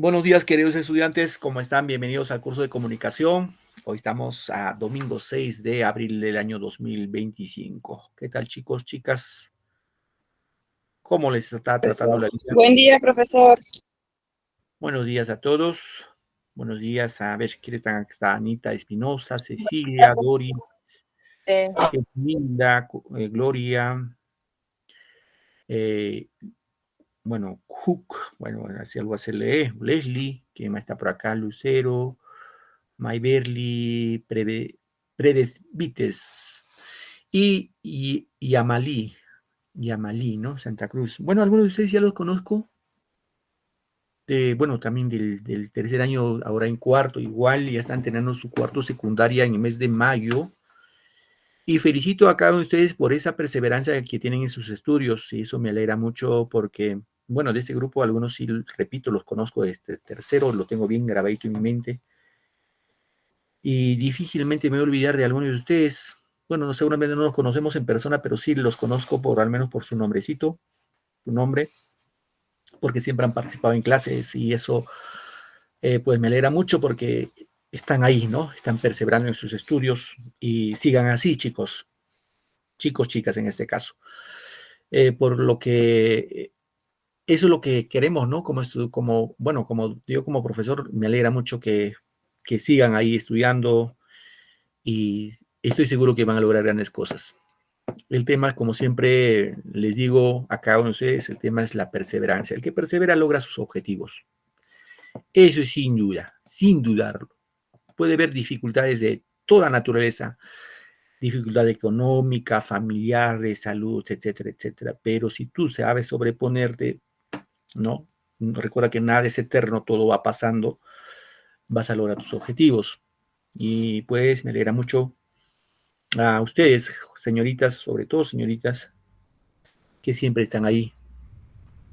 Buenos días, queridos estudiantes, ¿cómo están? Bienvenidos al curso de comunicación. Hoy estamos a domingo 6 de abril del año 2025. ¿Qué tal, chicos, chicas? ¿Cómo les está tratando la vida? Buen día, profesor. Buenos días a todos. Buenos días a ver quién está Anita Espinosa, Cecilia, Dori, Esminda, Gloria, bueno, Hook, bueno, así algo se lee, Leslie, que más está por acá, Lucero, Mayberly, Predesvites y Amalí, ¿no? Santa Cruz. Bueno, algunos de ustedes ya los conozco. Bueno, también del tercer año, ahora en cuarto, igual, ya están teniendo su cuarto secundaria en el mes de mayo. Y felicito a cada uno de ustedes por esa perseverancia que tienen en sus estudios. Y eso me alegra mucho porque, bueno, de este grupo, algunos sí, repito, los conozco desde tercero, lo tengo bien grabadito en mi mente. Y difícilmente me voy a olvidar de algunos de ustedes. Bueno, no, seguramente no los conocemos en persona, pero sí los conozco por al menos por su nombrecito, su nombre, porque siempre han participado en clases y eso pues me alegra mucho porque están ahí, ¿no? Están perseverando en sus estudios y sigan así, chicos, chicas en este caso. Por lo que eso es lo que queremos, ¿no? Bueno, como yo como profesor, me alegra mucho que sigan ahí estudiando y estoy seguro que van a lograr grandes cosas. El tema, como siempre les digo a cada uno de ustedes, el tema es la perseverancia. El que persevera logra sus objetivos. Eso es sin dudarlo. Puede haber dificultades de toda naturaleza, dificultad económica, familiar, de salud, etcétera, etcétera. Pero si tú sabes sobreponerte, ¿no? Recuerda que nada es eterno, todo va pasando, vas a lograr tus objetivos. Y pues me alegra mucho a ustedes, señoritas, sobre todo señoritas, que siempre están ahí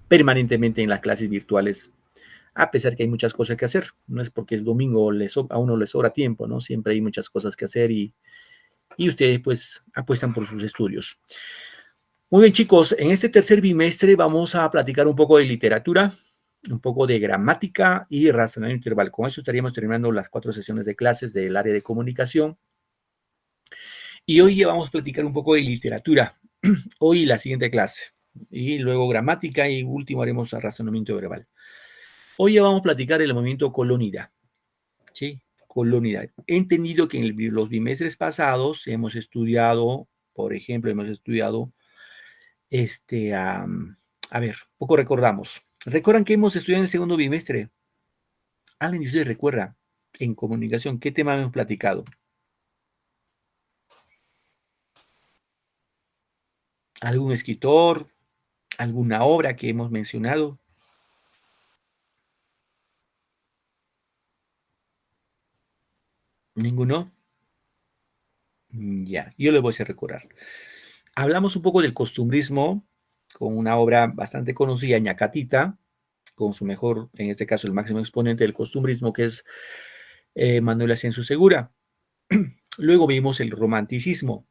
permanentemente en las clases virtuales, a pesar que hay muchas cosas que hacer. No es porque es domingo, a uno les sobra tiempo, ¿no? Siempre hay muchas cosas que hacer y ustedes pues apuestan por sus estudios. Muy bien, chicos, en este tercer bimestre vamos a platicar un poco de literatura, un poco de gramática y razonamiento verbal. Con eso estaríamos terminando las 4 sesiones de clases del área de comunicación. Y hoy ya vamos a platicar un poco de literatura. Hoy la siguiente clase. Y luego gramática y último haremos razonamiento verbal. Hoy ya vamos a platicar el movimiento colónida. ¿Sí? Colónida. He entendido que en los bimestres pasados hemos estudiado, por ejemplo, a ver, poco recordamos. ¿Recuerdan que hemos estudiado en el segundo bimestre? ¿Alguien de ustedes recuerda en comunicación qué tema hemos platicado? ¿Algún escritor? ¿Alguna obra que hemos mencionado? ¿Ninguno? Ya, yo les voy a hacer recordar. Hablamos un poco del costumbrismo con una obra bastante conocida, Ñacatita, con su mejor, en este caso el máximo exponente del costumbrismo, que es Manuel Ascenso Segura. Luego vimos el romanticismo,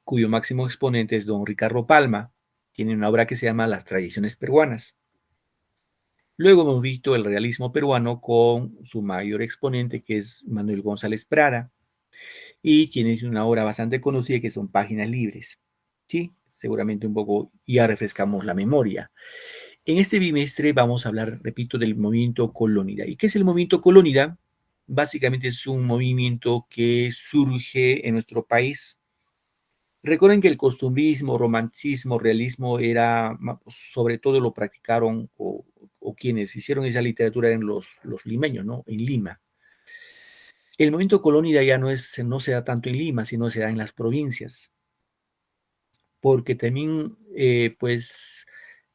cuyo máximo exponente es don Ricardo Palma. Tiene una obra que se llama Las tradiciones peruanas. Luego hemos visto el realismo peruano con su mayor exponente, que es Manuel González Prada. Y tiene una obra bastante conocida que son Páginas Libres. Sí, seguramente un poco ya refrescamos la memoria. En este bimestre vamos a hablar, repito, del movimiento colónida. ¿Y qué es el movimiento colónida? Básicamente es un movimiento que surge en nuestro país. Recuerden que el costumbrismo, romanticismo, realismo era, sobre todo lo practicaron o quienes hicieron esa literatura eran los limeños, ¿no? En Lima. El movimiento colónida ya no se da tanto en Lima, sino se da en las provincias, porque también, pues,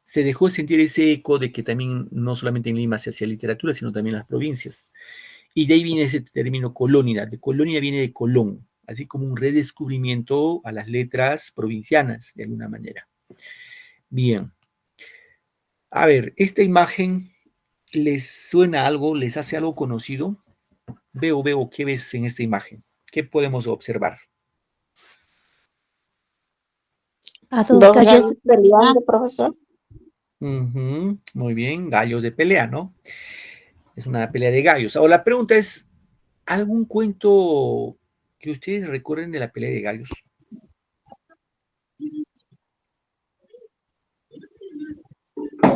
se dejó sentir ese eco de que también no solamente en Lima se hacía literatura, sino también en las provincias. Y de ahí viene ese término colónida. De colonia viene de Colón, así como un redescubrimiento a las letras provincianas, de alguna manera. Bien. A ver, esta imagen, ¿les suena algo? ¿Les hace algo conocido? Veo, ¿qué ves en esta imagen? ¿Qué podemos observar? A dos Dos gallos gallos peleando, profesor. Muy bien, gallos de pelea, ¿no? Es una pelea de gallos. Ahora, la pregunta es, ¿algún cuento que ustedes recuerden de la pelea de gallos?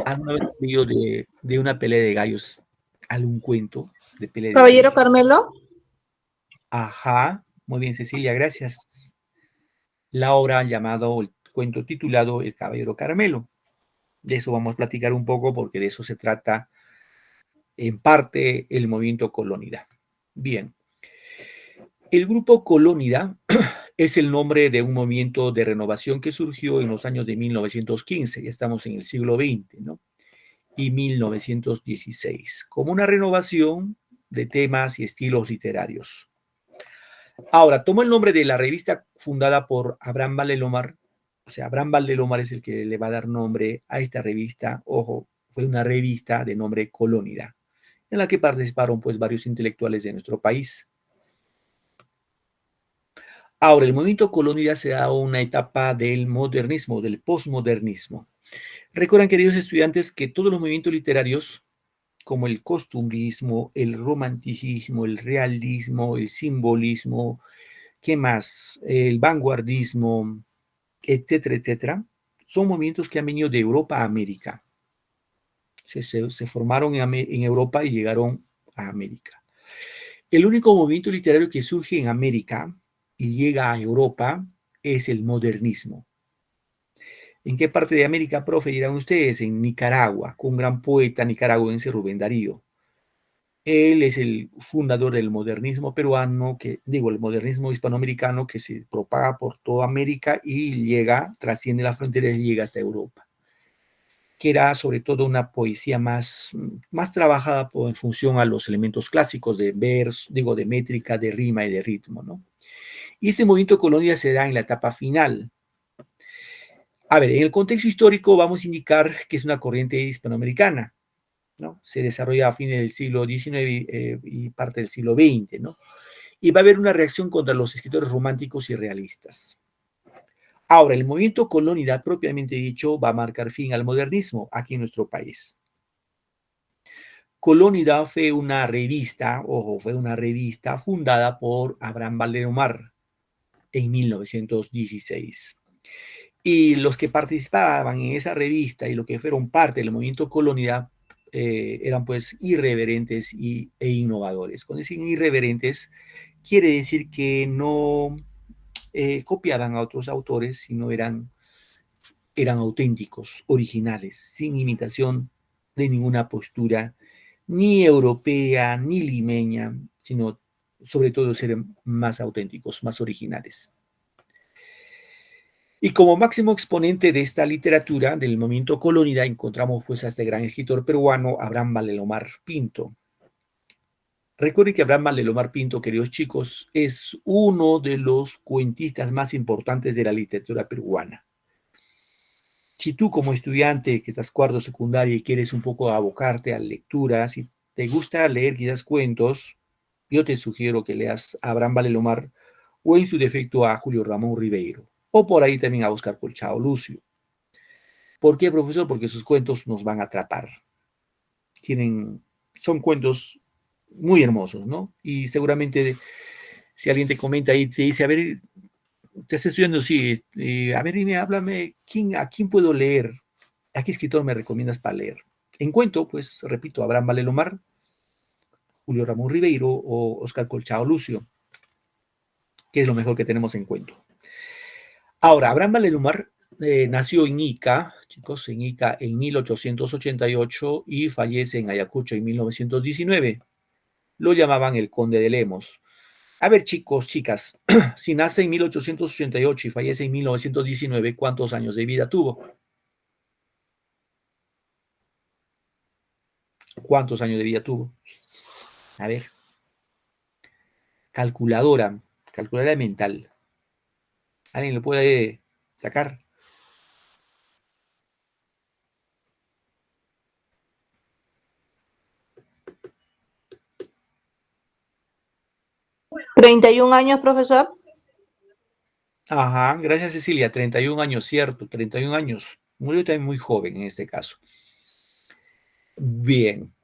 ¿Alguna vez han leído de una pelea de gallos? ¿Algún cuento de pelea de Caballero gallos? Carmelo. Ajá, muy bien, Cecilia, gracias. La obra llamado, el cuento titulado El Caballero Caramelo. De eso vamos a platicar un poco porque de eso se trata en parte el movimiento Colónida. Bien, el grupo Colónida es el nombre de un movimiento de renovación que surgió en los años de 1915, ya estamos en el siglo XX, ¿no? Y 1916, como una renovación de temas y estilos literarios. Ahora, tomó el nombre de la revista fundada por Abraham Valdelomar, o sea, Abraham Valdelomar es el que le va a dar nombre a esta revista, ojo, fue una revista de nombre Colónida, en la que participaron pues varios intelectuales de nuestro país. Ahora, el movimiento Colónida se da una etapa del modernismo, del posmodernismo. Recuerdan, queridos estudiantes, que todos los movimientos literarios, como el costumbrismo, el romanticismo, el realismo, el simbolismo, ¿qué más? El vanguardismo, etcétera, etcétera, son movimientos que han venido de Europa a América. Se formaron en Europa y llegaron a América. El único movimiento literario que surge en América y llega a Europa es el modernismo. ¿En qué parte de América, profe, dirán ustedes? En Nicaragua, con un gran poeta nicaragüense, Rubén Darío. Él es el fundador del modernismo peruano, el modernismo hispanoamericano que se propaga por toda América y llega, trasciende las fronteras y llega hasta Europa, que era sobre todo una poesía más trabajada en función a los elementos clásicos de verso, de métrica, de rima y de ritmo, ¿no? Y este movimiento colonia se da en la etapa final. A ver, en el contexto histórico vamos a indicar que es una corriente hispanoamericana, ¿no? Se desarrolla a fines del siglo XIX y parte del siglo XX, ¿no? Y va a haber una reacción contra los escritores románticos y realistas. Ahora, el movimiento colonidad propiamente dicho va a marcar fin al modernismo aquí en nuestro país. Colonidad fue una revista, ojo, fue una revista fundada por Abraham Valdelomar en 1916. Y los que participaban en esa revista y los que fueron parte del movimiento colonidad eran pues irreverentes e innovadores. Cuando dicen irreverentes, quiere decir que no copiaban a otros autores, sino eran auténticos, originales, sin imitación de ninguna postura, ni europea, ni limeña, sino sobre todo ser más auténticos, más originales. Y como máximo exponente de esta literatura del movimiento colónida encontramos pues a este gran escritor peruano, Abraham Valdelomar Pinto. Recuerden que Abraham Valdelomar Pinto, queridos chicos, es uno de los cuentistas más importantes de la literatura peruana. Si tú como estudiante que estás cuarto secundaria y quieres un poco abocarte a lecturas, si te gusta leer quizás cuentos, yo te sugiero que leas a Abraham Valdelomar o en su defecto a Julio Ramón Ribeiro, o por ahí también a Oscar Colchado Lucio. ¿Por qué, profesor? Porque sus cuentos nos van a atrapar. Son cuentos muy hermosos, ¿no? Y seguramente si alguien te comenta y te dice, a ver, te estás estudiando, sí, a ver, dime, háblame, ¿a quién puedo leer? ¿A qué escritor me recomiendas para leer? En cuento, pues, repito, Abraham Valdelomar, Julio Ramón Ribeiro o Oscar Colchado Lucio, que es lo mejor que tenemos en cuento. Ahora, Abraham Valdelomar nació en Ica, chicos, en Ica en 1888 y fallece en Ayacucho en 1919. Lo llamaban el Conde de Lemos. A ver, chicos, chicas, si nace en 1888 y fallece en 1919, ¿cuántos años de vida tuvo? ¿Cuántos años de vida tuvo? A ver, calculadora mental. ¿Alguien lo puede sacar? 31 años, profesor. Ajá, gracias Cecilia, 31 años, cierto, 31 años. Murió también muy joven en este caso. Bien.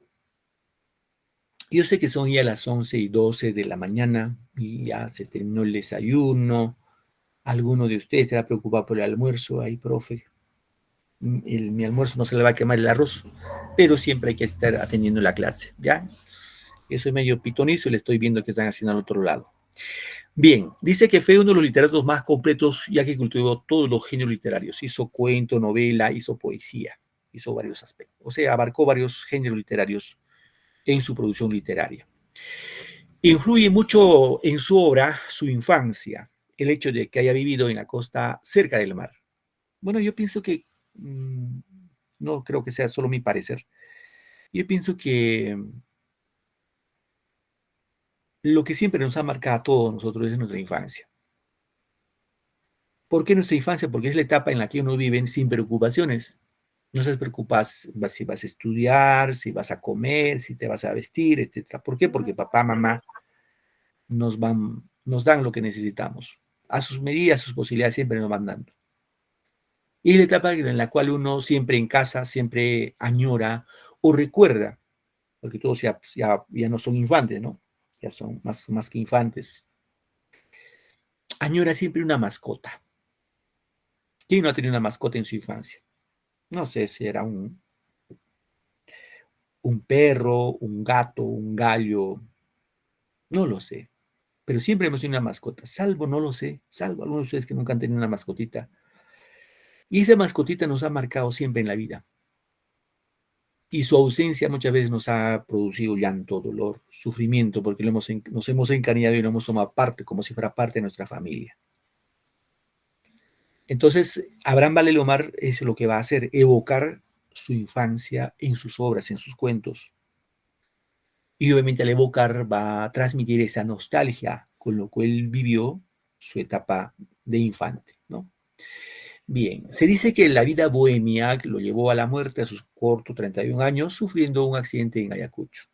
Yo sé que son ya las 11:12 de la mañana y ya se terminó el desayuno. Alguno de ustedes estará preocupado por el almuerzo. Ay, profe, mi almuerzo no se le va a quemar el arroz, pero siempre hay que estar atendiendo la clase, ¿ya? Yo soy medio pitonizo y le estoy viendo que están haciendo al otro lado. Bien, dice que fue uno de los literatos más completos, ya que cultivó todos los géneros literarios. Hizo cuento, novela, hizo poesía, hizo varios aspectos. O sea, abarcó varios géneros literarios en su producción literaria. Influye mucho en su obra su infancia, el hecho de que haya vivido en la costa cerca del mar. Bueno, yo pienso que, no creo que sea solo mi parecer, yo pienso que lo que siempre nos ha marcado a todos nosotros es nuestra infancia. ¿Por qué nuestra infancia? Porque es la etapa en la que uno vive sin preocupaciones. No se preocupas si vas a estudiar, si vas a comer, si te vas a vestir, etcétera. ¿Por qué? Porque papá, mamá nos dan lo que necesitamos. A sus medidas, a sus posibilidades siempre nos van dando. Y es la etapa en la cual uno siempre en casa, siempre añora o recuerda, porque todos ya no son infantes, ¿no? Ya son más que infantes. Añora siempre una mascota. ¿Quién no ha tenido una mascota en su infancia? No sé si era un perro, un gato, un gallo, no lo sé. Pero siempre hemos tenido una mascota, salvo, no lo sé, salvo algunos de ustedes que nunca han tenido una mascotita. Y esa mascotita nos ha marcado siempre en la vida. Y su ausencia muchas veces nos ha producido llanto, dolor, sufrimiento, porque nos hemos encariñado y lo hemos tomado parte, como si fuera parte de nuestra familia. Entonces, Abraham Valelomar es lo que va a hacer, evocar su infancia en sus obras, en sus cuentos. Y obviamente al evocar va a transmitir esa nostalgia con lo cual él vivió su etapa de infante, ¿no? Bien, se dice que la vida bohemia lo llevó a la muerte a sus cortos 31 años, sufriendo un accidente en Ayacucho.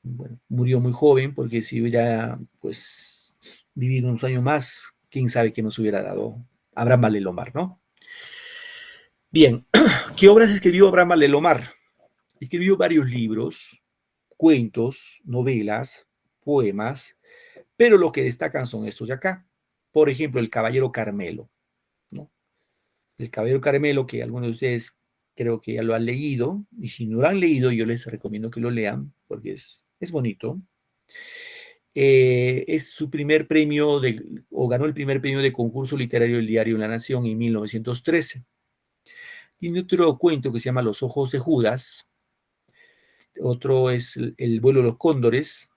Bueno, murió muy joven porque si hubiera pues vivido unos años más, quién sabe qué nos hubiera dado Abraham Valelomar, ¿no? Bien, ¿qué obras escribió Abraham Valelomar? Escribió varios libros, cuentos, novelas, poemas, pero lo que destacan son estos de acá. Por ejemplo, El Caballero Carmelo, ¿no? El Caballero Carmelo, que algunos de ustedes creo que ya lo han leído, y si no lo han leído, yo les recomiendo que lo lean, porque es bonito. Es su primer premio, o ganó el primer premio de concurso literario del diario La Nación en 1913. Tiene otro cuento que se llama Los Ojos de Judas, otro es El vuelo de los cóndores,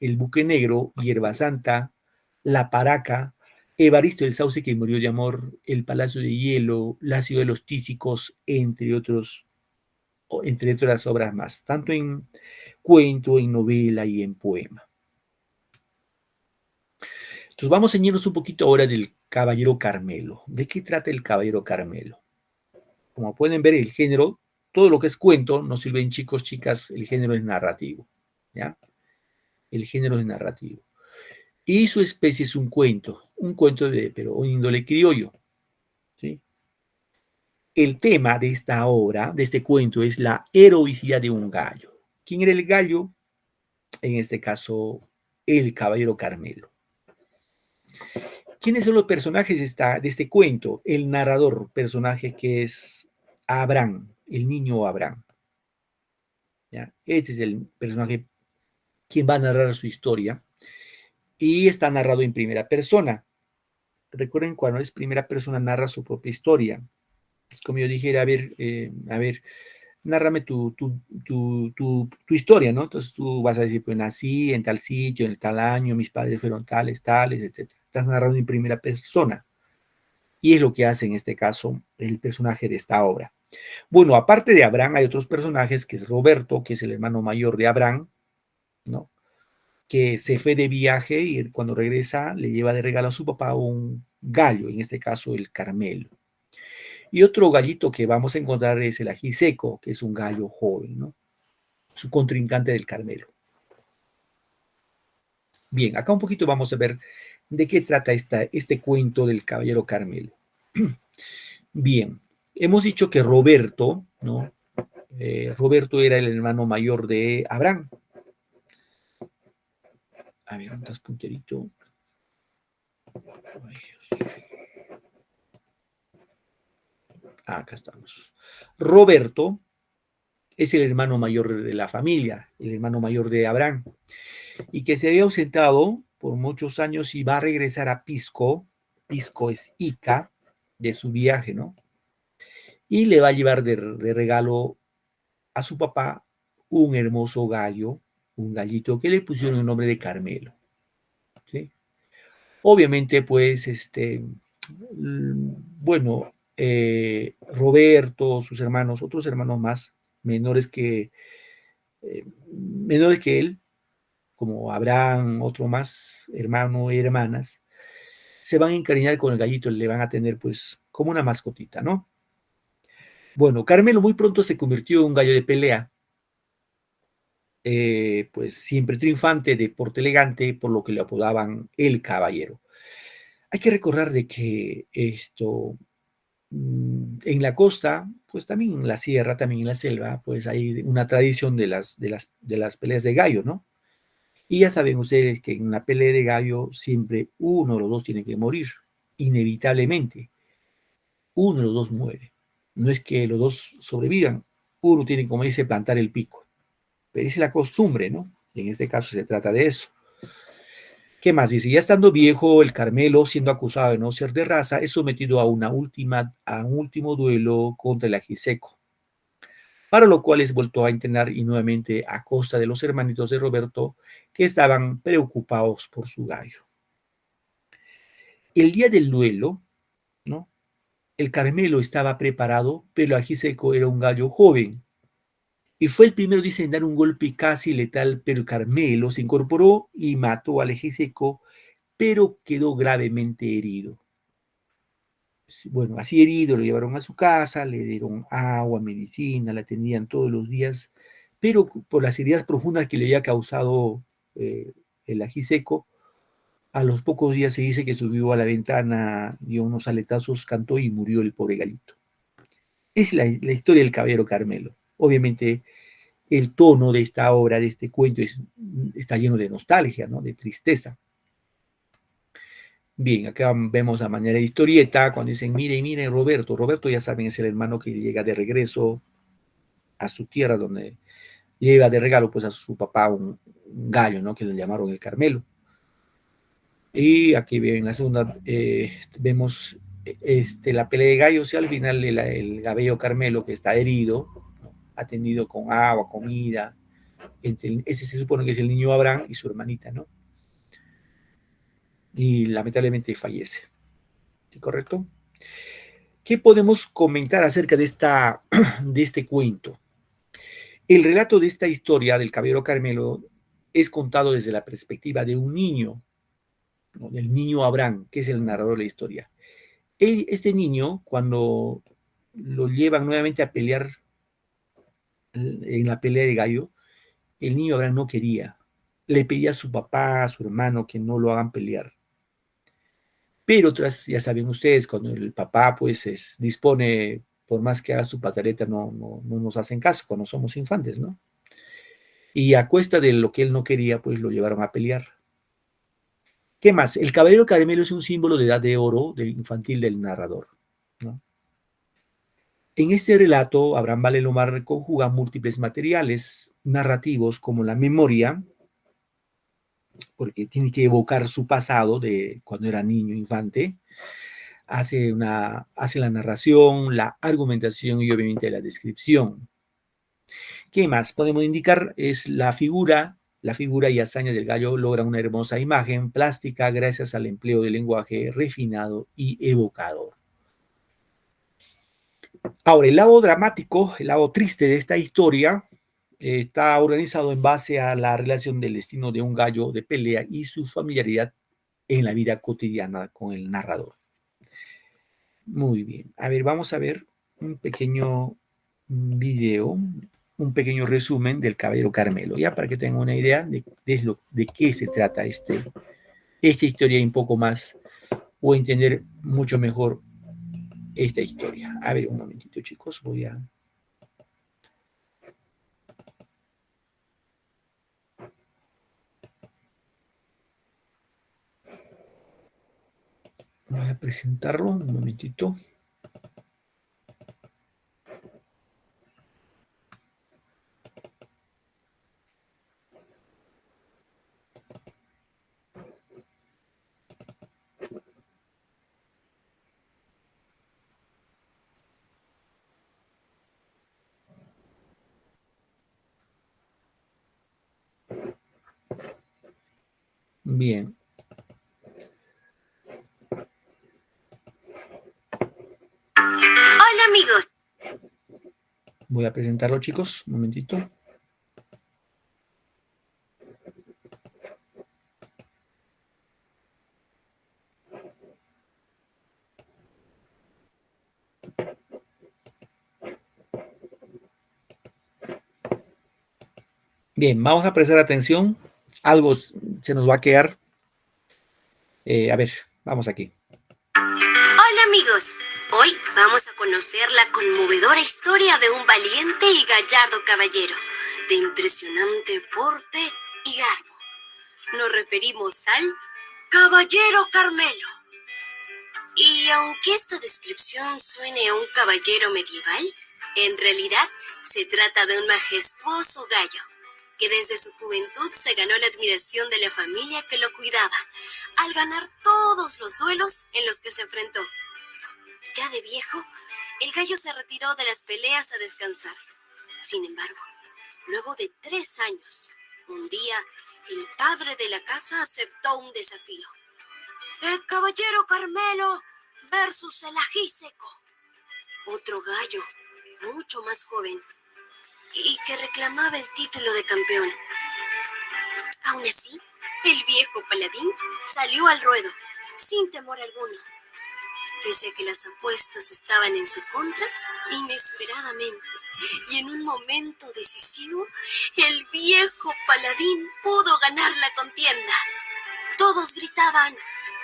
El buque negro, Hierba Santa, La Paraca, Evaristo el Sauce que murió de amor, El Palacio de Hielo, La ciudad de los tísicos, entre otras obras más, tanto en cuento, en novela y en poema. Entonces vamos a ceñirnos un poquito ahora del Caballero Carmelo. ¿De qué trata el Caballero Carmelo? Como pueden ver, el género, todo lo que es cuento, nos sirven chicos, chicas, el género es narrativo, ¿ya? El género es narrativo. Y su especie es un cuento pero un índole criollo, ¿sí? El tema de esta obra, de este cuento, es la heroicidad de un gallo. ¿Quién era el gallo? En este caso, el Caballero Carmelo. ¿Quiénes son los personajes de este cuento? El narrador, personaje que es Abraham, el niño Abraham. ¿Ya? Este es el personaje quien va a narrar su historia y está narrado en primera persona. Recuerden, cuando es primera persona narra su propia historia. Es como yo dijera, a ver, nárrame tu historia, ¿no? Entonces tú vas a decir, pues nací en tal sitio, en tal año, mis padres fueron tales, tales, etc. Estás narrando en primera persona. Y es lo que hace en este caso el personaje de esta obra. Bueno, aparte de Abraham, hay otros personajes, que es Roberto, que es el hermano mayor de Abraham, ¿no? Que se fue de viaje y cuando regresa le lleva de regalo a su papá un gallo, en este caso el Carmelo. Y otro gallito que vamos a encontrar es el ají seco, que es un gallo joven, ¿no? Su contrincante del Carmelo. Bien, acá un poquito vamos a ver de qué trata este cuento del Caballero Carmelo. Bien, hemos dicho que Roberto, ¿no? Roberto era el hermano mayor de Abraham. A ver, ¿dónde estás, punterito? Acá estamos. Roberto es el hermano mayor de la familia, el hermano mayor de Abraham, y que se había ausentado por muchos años y va a regresar a Pisco. Pisco es Ica, de su viaje, ¿no? Y le va a llevar de regalo a su papá un hermoso gallo, un gallito que le pusieron el nombre de Carmelo. ¿Sí? Obviamente, pues, bueno, Roberto, sus hermanos, otros hermanos más menores que él, como Abraham, otro más, hermano y hermanas, se van a encariñar con el gallito, le van a tener pues como una mascotita, ¿no? Bueno, Carmelo muy pronto se convirtió en un gallo de pelea, pues siempre triunfante, de porte elegante, por lo que le apodaban el caballero. Hay que recordar de que en la costa, pues también en la sierra, también en la selva, pues hay una tradición de las peleas de gallo, ¿no? Y ya saben ustedes que en una pelea de gallo siempre uno de los dos tiene que morir, inevitablemente. Uno de los dos muere. No es que los dos sobrevivan, uno tiene, como dice, plantar el pico. Pero es la costumbre, ¿no? Y en este caso se trata de eso. ¿Qué más dice? Ya estando viejo, el Carmelo, siendo acusado de no ser de raza, es sometido a un último duelo contra el Ajiseco, para lo cual es vuelto a entrenar y nuevamente a costa de los hermanitos de Roberto, que estaban preocupados por su gallo. El día del duelo, ¿no? El Carmelo estaba preparado, pero el Ajiseco era un gallo joven. Y fue el primero, dice, en dar un golpe casi letal, pero Carmelo se incorporó y mató al Ajiseco, pero quedó gravemente herido. Bueno, así herido, lo llevaron a su casa, le dieron agua, medicina, la atendían todos los días, pero por las heridas profundas que le había causado el ajiseco, a los pocos días se dice que subió a la ventana, dio unos aletazos, cantó y murió el pobre galito. Es la historia del caballero Carmelo. Obviamente el tono de esta obra, de este cuento, está lleno de nostalgia, ¿no? De tristeza. Bien, acá vemos a manera de historieta, cuando dicen, mire, mire, Roberto. Roberto, ya saben, es el hermano que llega de regreso a su tierra, donde lleva de regalo pues a su papá un gallo, ¿no? Que le llamaron el Carmelo. Y aquí en la segunda vemos la pelea de gallos y al final el cabello Carmelo que está herido, ¿no? Atendido con agua, comida. Ese se supone que es el niño Abraham y su hermanita, ¿no? Y lamentablemente fallece. ¿Sí, correcto? ¿Qué podemos comentar acerca de este cuento? El relato de esta historia del caballero Carmelo es contado desde la perspectiva de un niño, ¿no? Del niño Abraham, que es el narrador de la historia. Este niño, cuando lo llevan nuevamente a pelear en la pelea de gallo, el niño Abraham no quería. Le pedía a su papá, a su hermano, que no lo hagan pelear. Pero ya saben ustedes, cuando el papá pues dispone, por más que haga su pataleta, no nos hacen caso cuando somos infantes, ¿no? Y a cuesta de lo que él no quería, pues lo llevaron a pelear. ¿Qué más? El caballero Carmelo es un símbolo de edad de oro infantil del narrador, ¿no? En este relato, Abraham Valelomar conjuga múltiples materiales narrativos como la memoria, porque tiene que evocar su pasado de cuando era niño, infante, hace la narración, la argumentación y obviamente la descripción. ¿Qué más podemos indicar? Es la figura y hazaña del gallo logran una hermosa imagen plástica gracias al empleo del lenguaje refinado y evocador. Ahora, el lado dramático, el lado triste de esta historia está organizado en base a la relación del destino de un gallo de pelea y su familiaridad en la vida cotidiana con el narrador. Muy bien. A ver, vamos a ver un pequeño video, un pequeño resumen del caballero Carmelo, ya para que tengan una idea de qué se trata esta historia y un poco más, o entender mucho mejor esta historia. A ver, un momentito, chicos, voy a Voy a presentarlo un momentito. Bien. Hola amigos. Voy a presentarlo, chicos, un momentito. Bien, vamos a prestar atención. Algo se nos va a quedar. A ver, vamos aquí. Hola amigos. Hoy vamos a conocer la conmovedora historia de un valiente y gallardo caballero, de impresionante porte y garbo. Nos referimos al Caballero Carmelo. Y aunque esta descripción suene a un caballero medieval, en realidad se trata de un majestuoso gallo, que desde su juventud se ganó la admiración de la familia que lo cuidaba, al ganar todos los duelos en los que se enfrentó. Ya de viejo, el gallo se retiró de las peleas a descansar. Sin embargo, luego de 3 años, un día, el padre de la casa aceptó un desafío. El Caballero Carmelo versus el Ají Seco, otro gallo, mucho más joven, y que reclamaba el título de campeón. Aún así, el viejo paladín salió al ruedo, sin temor alguno. Pese a que las apuestas estaban en su contra, inesperadamente, y en un momento decisivo, el viejo paladín pudo ganar la contienda. Todos gritaban: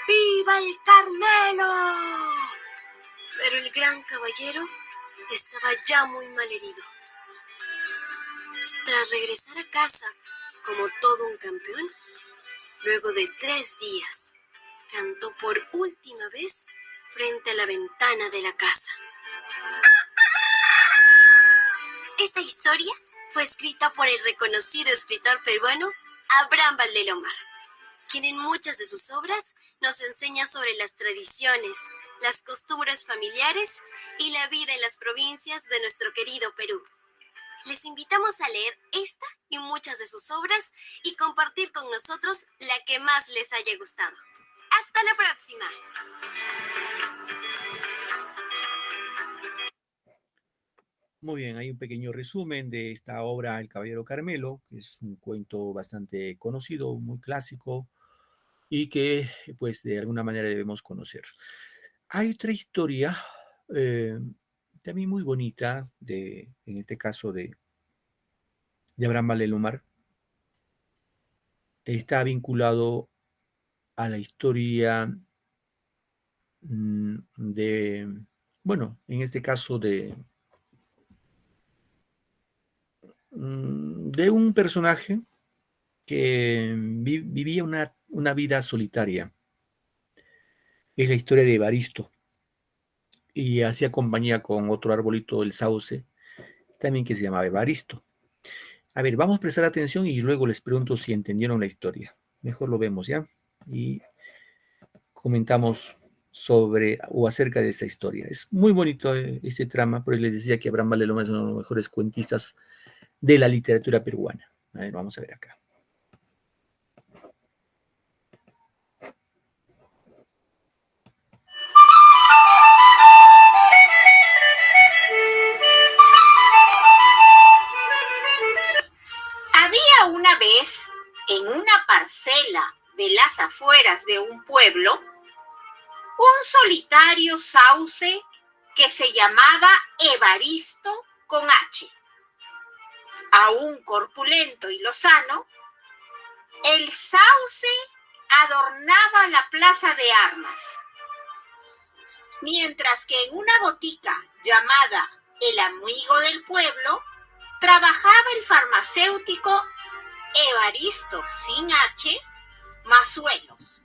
¡Viva el Carmelo! Pero el gran caballero estaba ya muy mal herido. Tras regresar a casa como todo un campeón, luego de 3 días, cantó por última vez frente a la ventana de la casa. Esta historia fue escrita por el reconocido escritor peruano Abraham Valdelomar, quien en muchas de sus obras nos enseña sobre las tradiciones, las costumbres familiares y la vida en las provincias de nuestro querido Perú. Les invitamos a leer esta y muchas de sus obras y compartir con nosotros la que más les haya gustado. ¡Hasta la próxima! Muy bien, hay un pequeño resumen de esta obra El Caballero Carmelo, que es un cuento bastante conocido, muy clásico y que pues de alguna manera debemos conocer. Hay otra historia eh, también muy bonita, en este caso de Abraham Valdelomar. Está vinculado a la historia bueno, en este caso de un personaje que vivía una vida solitaria. Es la historia de Evaristo y hacía compañía con otro arbolito del sauce, también que se llamaba Evaristo. A ver, vamos a prestar atención y luego les pregunto si entendieron la historia. Mejor lo vemos, ¿ya? Y comentamos sobre o acerca de esa historia. Es muy bonito este trama, pero les decía que Abraham Valdelomar es uno de los mejores cuentistas de la literatura peruana. A ver, vamos a ver acá. Había una vez, en una parcela de las afueras de un pueblo, un solitario sauce que se llamaba Evaristo con H. Aún corpulento y lozano, el sauce adornaba la plaza de armas, mientras que en una botica llamada El Amigo del Pueblo trabajaba el farmacéutico Evaristo sin H Mazuelos.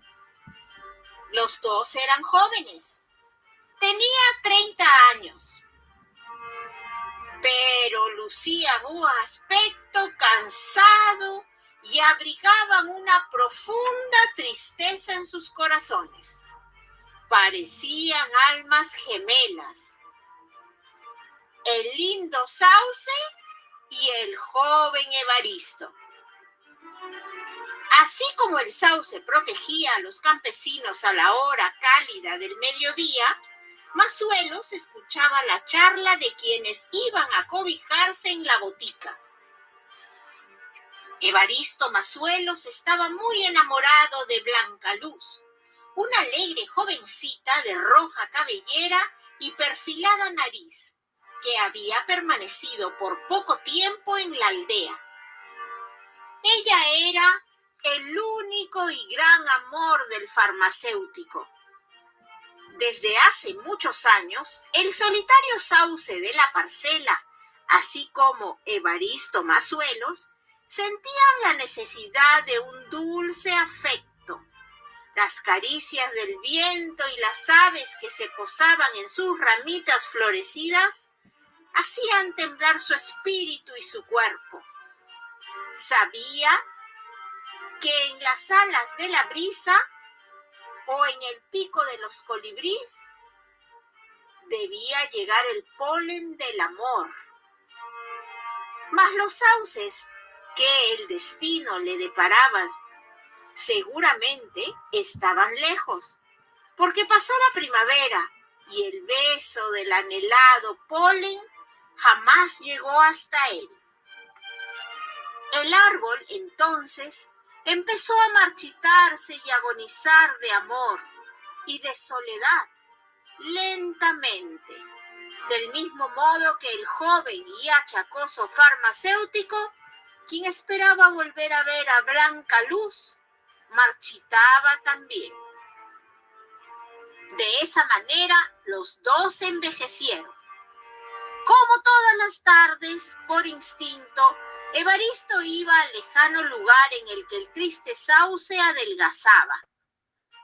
Los dos eran jóvenes. Tenía 30 años, pero lucían un aspecto cansado y abrigaban una profunda tristeza en sus corazones. Parecían almas gemelas. El lindo Sauce y el joven Evaristo. Así como el sauce protegía a los campesinos a la hora cálida del mediodía, Mazuelos escuchaba la charla de quienes iban a cobijarse en la botica. Evaristo Mazuelos estaba muy enamorado de Blanca Luz, una alegre jovencita de roja cabellera y perfilada nariz, que había permanecido por poco tiempo en la aldea. Ella era el único y gran amor del farmacéutico. Desde hace muchos años, el solitario sauce de la parcela, así como Evaristo Mazuelos, sentían la necesidad de un dulce afecto. Las caricias del viento y las aves que se posaban en sus ramitas florecidas hacían temblar su espíritu y su cuerpo. Sabía que en las alas de la brisa o en el pico de los colibríes debía llegar el polen del amor. Mas los sauces que el destino le deparaba seguramente estaban lejos, porque pasó la primavera y el beso del anhelado polen jamás llegó hasta él. El árbol entonces empezó a marchitarse y agonizar de amor y de soledad, lentamente, del mismo modo que el joven y achacoso farmacéutico, quien esperaba volver a ver a Blanca Luz, marchitaba también. De esa manera, los dos envejecieron. Como todas las tardes, por instinto, Evaristo iba al lejano lugar en el que el triste sauce adelgazaba.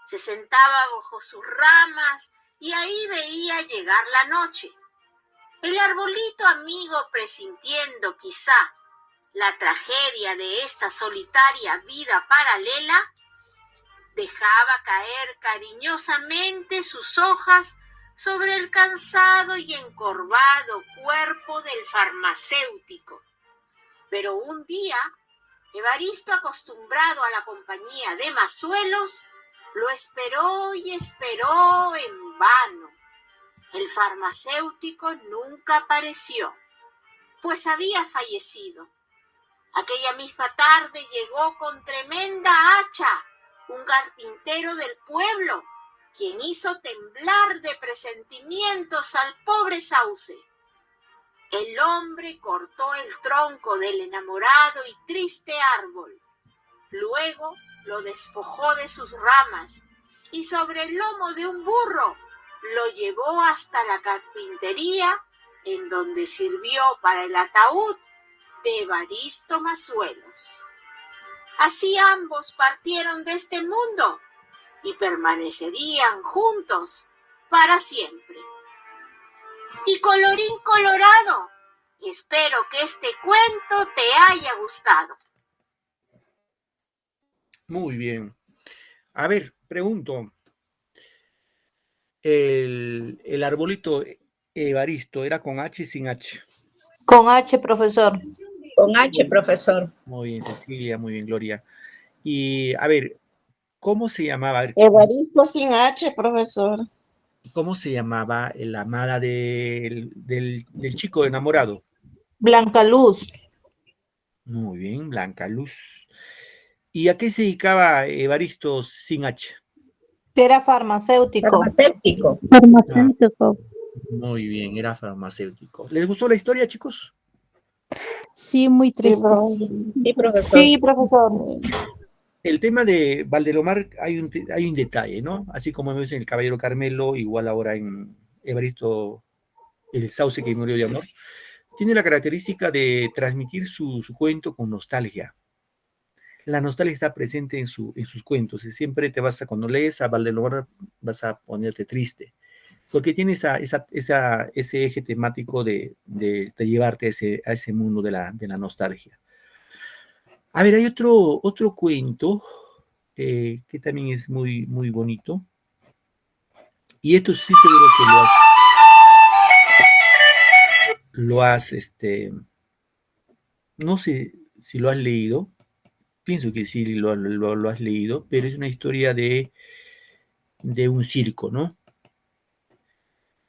Se sentaba bajo sus ramas y ahí veía llegar la noche. El arbolito amigo, presintiendo quizá la tragedia de esta solitaria vida paralela, dejaba caer cariñosamente sus hojas sobre el cansado y encorvado cuerpo del farmacéutico. Pero un día, Evaristo, acostumbrado a la compañía de Mazuelos, lo esperó y esperó en vano. El farmacéutico nunca apareció, pues había fallecido. Aquella misma tarde llegó con tremenda hacha un carpintero del pueblo, quien hizo temblar de presentimientos al pobre sauce. El hombre cortó el tronco del enamorado y triste árbol. Luego lo despojó de sus ramas y sobre el lomo de un burro lo llevó hasta la carpintería, en donde sirvió para el ataúd de Evaristo Mazuelos. Así ambos partieron de este mundo y permanecerían juntos para siempre. Y colorín colorado, espero que este cuento te haya gustado. Muy bien. A ver, pregunto. El arbolito Evaristo, ¿era con H y sin H? Con H, profesor. Con H, profesor. Muy bien, Cecilia, muy bien, Gloria. Y, a ver, ¿cómo se llamaba? A ver, Evaristo sin H, profesor. ¿cómo se llamaba la amada del chico enamorado? Blanca Luz. Muy bien, Blanca Luz. ¿Y a qué se dedicaba Evaristo sin H? Era farmacéutico. Farmacéutico. Farmacéutico. Muy bien, era farmacéutico. ¿Les gustó la historia, chicos? Sí, muy triste. Sí, profesor. Sí, profesor. El tema de Valdelomar hay un detalle, ¿no? Así como vemos en El Caballero Carmelo, igual ahora en Evaristo, el sauce que murió de amor, tiene la característica de transmitir su cuento con nostalgia. la nostalgia está presente en sus cuentos. Y siempre cuando lees a Valdemar, vas a ponerte triste, porque tiene ese eje temático de llevarte a ese mundo de la nostalgia. A ver, hay otro cuento que también es muy, muy bonito. Y esto sí seguro que no sé si lo has leído. Pienso que sí lo has leído, pero es una historia de un circo, ¿no?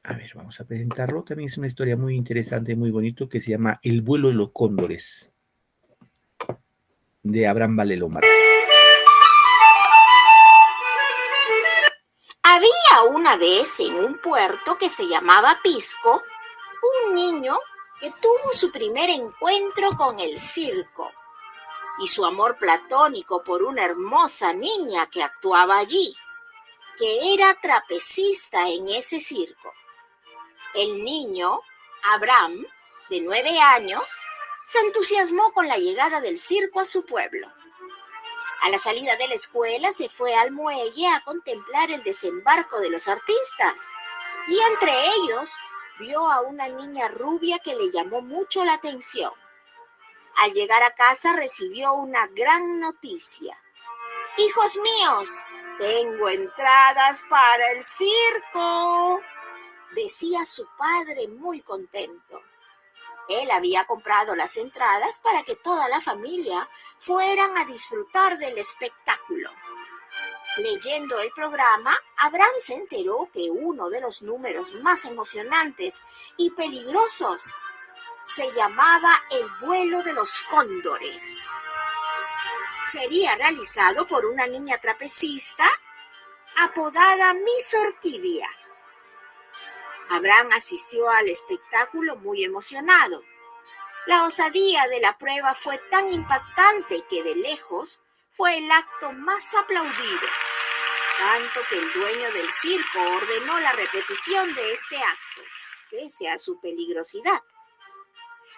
A ver, vamos a presentarlo. También es una historia muy interesante, muy bonito, que se llama El vuelo de los cóndores, de Abraham Valelomar. Había una vez en un puerto que se llamaba Pisco, un niño que tuvo su primer encuentro con el circo y su amor platónico por una hermosa niña que actuaba allí, que era trapecista en ese circo. El niño, Abraham, de 9 años, se entusiasmó con la llegada del circo a su pueblo. A la salida de la escuela se fue al muelle a contemplar el desembarco de los artistas y entre ellos vio a una niña rubia que le llamó mucho la atención. Al llegar a casa recibió una gran noticia. «Hijos míos, tengo entradas para el circo», decía su padre muy contento. Él había comprado las entradas para que toda la familia fueran a disfrutar del espectáculo. Leyendo el programa, Abraham se enteró que uno de los números más emocionantes y peligrosos se llamaba El vuelo de los cóndores. Sería realizado por una niña trapecista apodada Miss Orquídea. Abraham asistió al espectáculo muy emocionado. La osadía de la prueba fue tan impactante que de lejos fue el acto más aplaudido, tanto que el dueño del circo ordenó la repetición de este acto, pese a su peligrosidad.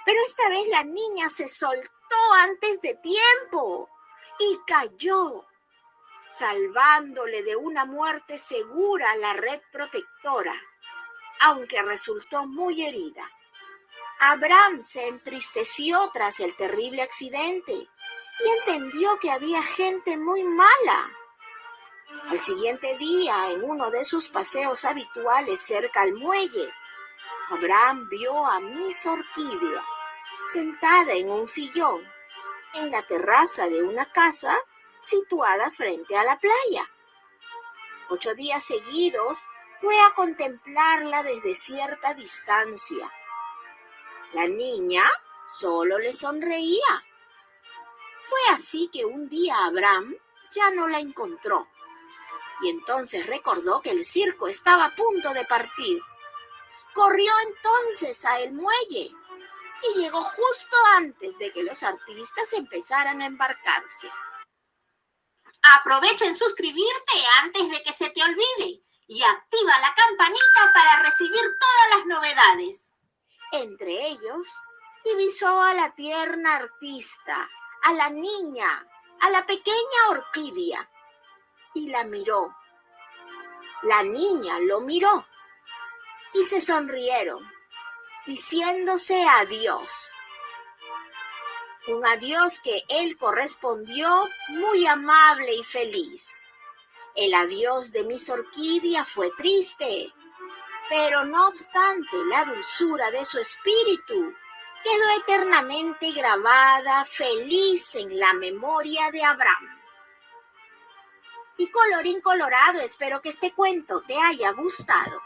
Pero esta vez la niña se soltó antes de tiempo y cayó, salvándole de una muerte segura la red protectora, aunque resultó muy herida. Abraham se entristeció tras el terrible accidente y entendió que había gente muy mala. Al siguiente día, en uno de sus paseos habituales cerca al muelle, Abraham vio a Miss Orquídea sentada en un sillón en la terraza de una casa situada frente a la playa. 8 días seguidos fue a contemplarla desde cierta distancia. La niña solo le sonreía. Fue así que un día Abraham ya no la encontró y entonces recordó que el circo estaba a punto de partir. Corrió entonces a el muelle y llegó justo antes de que los artistas empezaran a embarcarse. Aprovecha en suscribirte antes de que se te olvide y activa la campanita para recibir todas las novedades. Entre ellos, divisó a la tierna artista, a la niña, a la pequeña Orquídea, y la miró. La niña lo miró y se sonrieron, diciéndose adiós. Un adiós que él correspondió muy amable y feliz. El adiós de Miss Orquídea fue triste, pero no obstante la dulzura de su espíritu quedó eternamente grabada feliz en la memoria de Abraham. Y colorín colorado, espero que este cuento te haya gustado.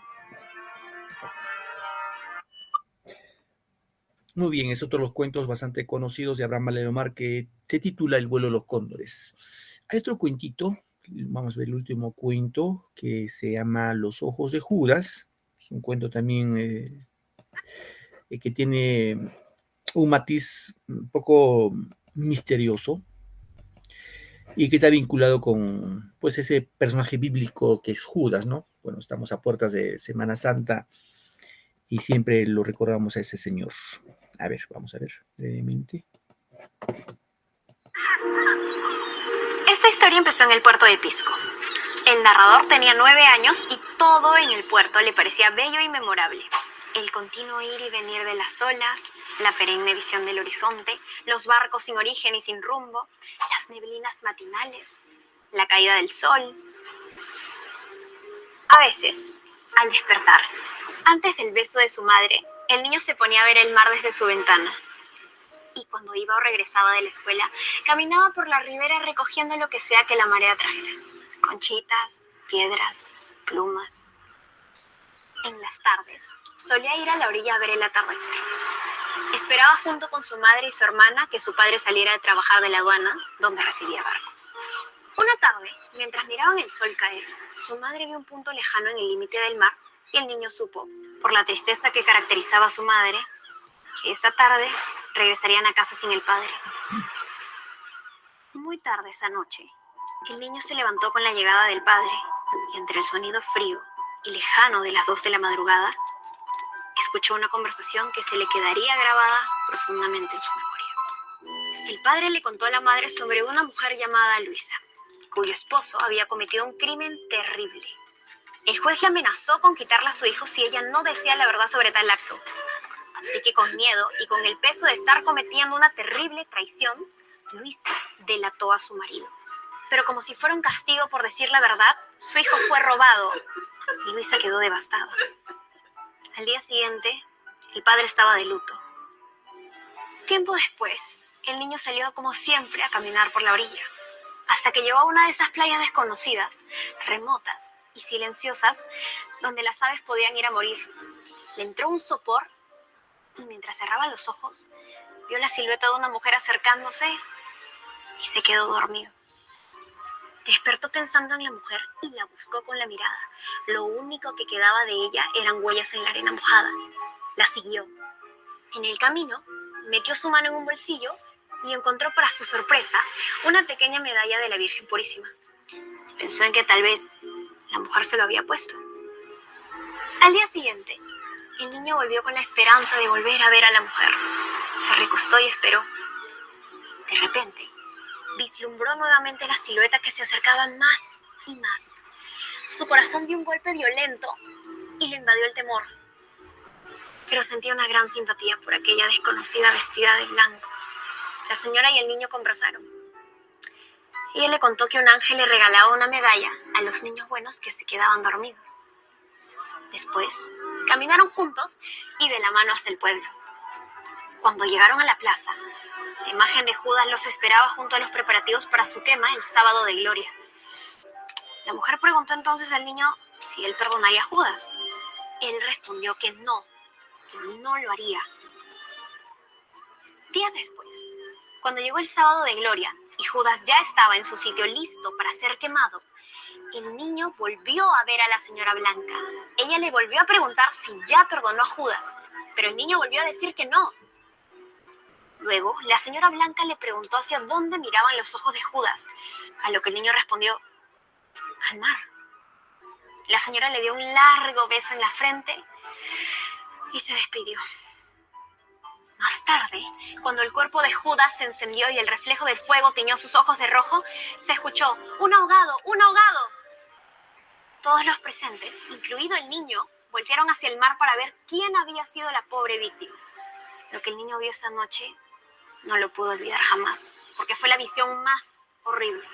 Muy bien, es otro de los cuentos bastante conocidos de Abraham Valelomar que se titula El vuelo de los cóndores. Hay otro cuentito, vamos a ver el último cuento, que se llama Los ojos de Judas. Es un cuento también que tiene un matiz un poco misterioso y que está vinculado con pues ese personaje bíblico que es Judas, ¿no? Bueno, estamos a puertas de Semana Santa y siempre lo recordamos a ese señor. A ver, vamos a ver brevemente. historia empezó en el puerto de Pisco. El narrador tenía 9 años y todo en el puerto le parecía bello y memorable. El continuo ir y venir de las olas, la perenne visión del horizonte, los barcos sin origen y sin rumbo, las neblinas matinales, la caída del sol. A veces, al despertar, antes del beso de su madre, el niño se ponía a ver el mar desde su ventana. Y cuando iba o regresaba de la escuela, caminaba por la ribera recogiendo lo que sea que la marea trajera. Conchitas, piedras, plumas. En las tardes, solía ir a la orilla a ver el atardecer. Esperaba junto con su madre y su hermana que su padre saliera de trabajar de la aduana, donde recibía barcos. Una tarde, mientras miraban el sol caer, su madre vio un punto lejano en el límite del mar y el niño supo, por la tristeza que caracterizaba a su madre, que esa tarde regresarían a casa sin el padre. Muy tarde esa noche, el niño se levantó con la llegada del padre y entre el sonido frío y lejano de las 2 de la madrugada, escuchó una conversación que se le quedaría grabada profundamente en su memoria. El padre le contó a la madre sobre una mujer llamada Luisa, cuyo esposo había cometido un crimen terrible. El juez le amenazó con quitarle a su hijo si ella no decía la verdad sobre tal acto. Así que con miedo y con el peso de estar cometiendo una terrible traición, Luisa delató a su marido. Pero como si fuera un castigo por decir la verdad, su hijo fue robado y Luisa quedó devastada. Al día siguiente, el padre estaba de luto. Tiempo después, el niño salió como siempre a caminar por la orilla, hasta que llegó a una de esas playas desconocidas, remotas y silenciosas, donde las aves podían ir a morir. Le entró un sopor y mientras cerraba los ojos, vio la silueta de una mujer acercándose y se quedó dormido. Despertó pensando en la mujer y la buscó con la mirada. Lo único que quedaba de ella eran huellas en la arena mojada. La siguió. En el camino, metió su mano en un bolsillo y encontró para su sorpresa una pequeña medalla de la Virgen Purísima. Pensó en que tal vez la mujer se lo había puesto. Al día siguiente, el niño volvió con la esperanza de volver a ver a la mujer. Se recostó y esperó. De repente, vislumbró nuevamente la silueta que se acercaba más y más. Su corazón dio un golpe violento y lo invadió el temor. Pero sentía una gran simpatía por aquella desconocida vestida de blanco. La señora y el niño conversaron. Ella le contó que un ángel le regalaba una medalla a los niños buenos que se quedaban dormidos. Después, caminaron juntos y de la mano hacia el pueblo. Cuando llegaron a la plaza, la imagen de Judas los esperaba junto a los preparativos para su quema el sábado de gloria. La mujer preguntó entonces al niño si él perdonaría a Judas. Él respondió que no lo haría. Días después, cuando llegó el sábado de gloria y Judas ya estaba en su sitio listo para ser quemado, el niño volvió a ver a la señora Blanca. Ella le volvió a preguntar si ya perdonó a Judas, pero el niño volvió a decir que no. Luego, la señora Blanca le preguntó hacia dónde miraban los ojos de Judas, a lo que el niño respondió, al mar. La señora le dio un largo beso en la frente y se despidió. Más tarde, cuando el cuerpo de Judas se encendió y el reflejo del fuego tiñó sus ojos de rojo, se escuchó, ¡un ahogado! ¡Un ahogado! Todos los presentes, incluido el niño, voltearon hacia el mar para ver quién había sido la pobre víctima. Lo que el niño vio esa noche no lo pudo olvidar jamás, porque fue la visión más horrible.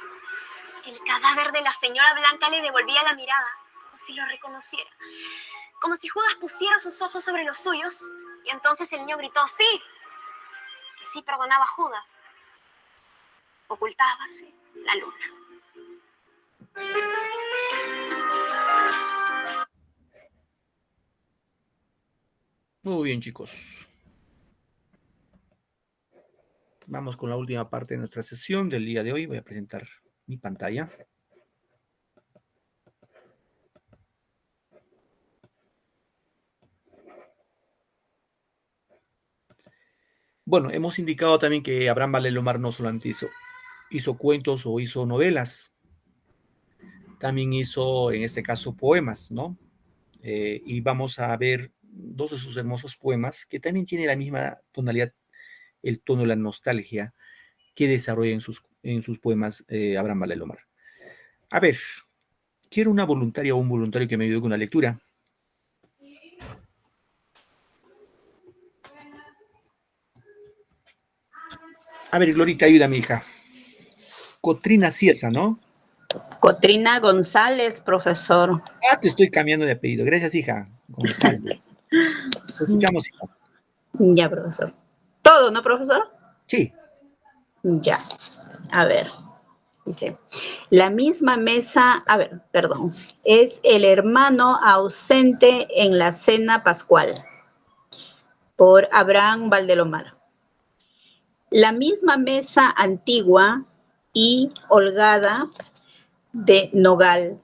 El cadáver de la señora Blanca le devolvía la mirada, como si lo reconociera, como si Judas pusiera sus ojos sobre los suyos, y entonces el niño gritó, ¡sí! Que sí perdonaba a Judas. Ocultábase la luna. Muy bien, chicos. Vamos con la última parte de nuestra sesión del día de hoy. Voy a presentar mi pantalla. Bueno, hemos indicado también que Abraham Valelomar no solamente hizo cuentos o hizo novelas, también hizo, en este caso, poemas, ¿no? Y vamos a ver dos de sus hermosos poemas que también tienen la misma tonalidad, el tono de la nostalgia, que desarrolla en sus poemas Abraham Valdelomar. A ver, quiero una voluntaria o un voluntario que me ayude con la lectura. A ver, Glorita, ayúdame, hija. Cotrina Ciesa, ¿no? Cotrina González, profesor. Ah, te estoy cambiando de apellido. Gracias, hija. González. Te escuchamos, hija. Ya, profesor. ¿Todo, no, profesor? Sí. Ya. A ver. Dice, la misma mesa, es el hermano ausente en la cena pascual, por Abraham Valdelomar. La misma mesa antigua y holgada de nogal,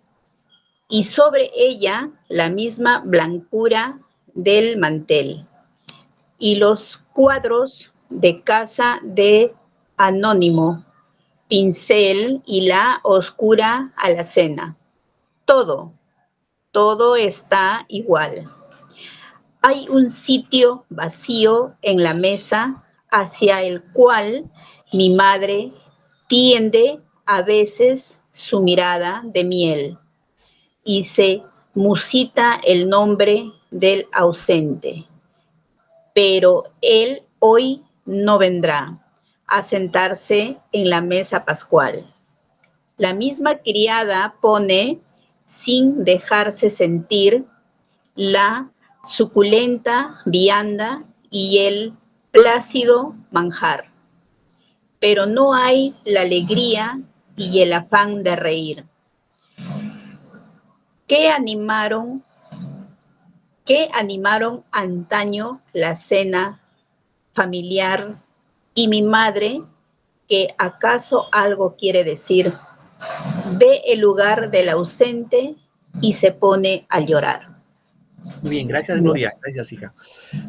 y sobre ella la misma blancura del mantel, y los cuadros de casa de Anónimo, pincel y la oscura alacena. Todo está igual. Hay un sitio vacío en la mesa hacia el cual mi madre tiende a veces su mirada de miel y se musita el nombre del ausente. Pero él hoy no vendrá a sentarse en la mesa pascual. La misma criada pone, sin dejarse sentir, la suculenta vianda y el plácido manjar. Pero no hay la alegría y el afán de reír. ¿Qué animaron antaño la cena familiar? Y mi madre, que acaso algo quiere decir, ve el lugar del ausente y se pone a llorar. Muy bien, gracias, Gloria. Gracias, hija.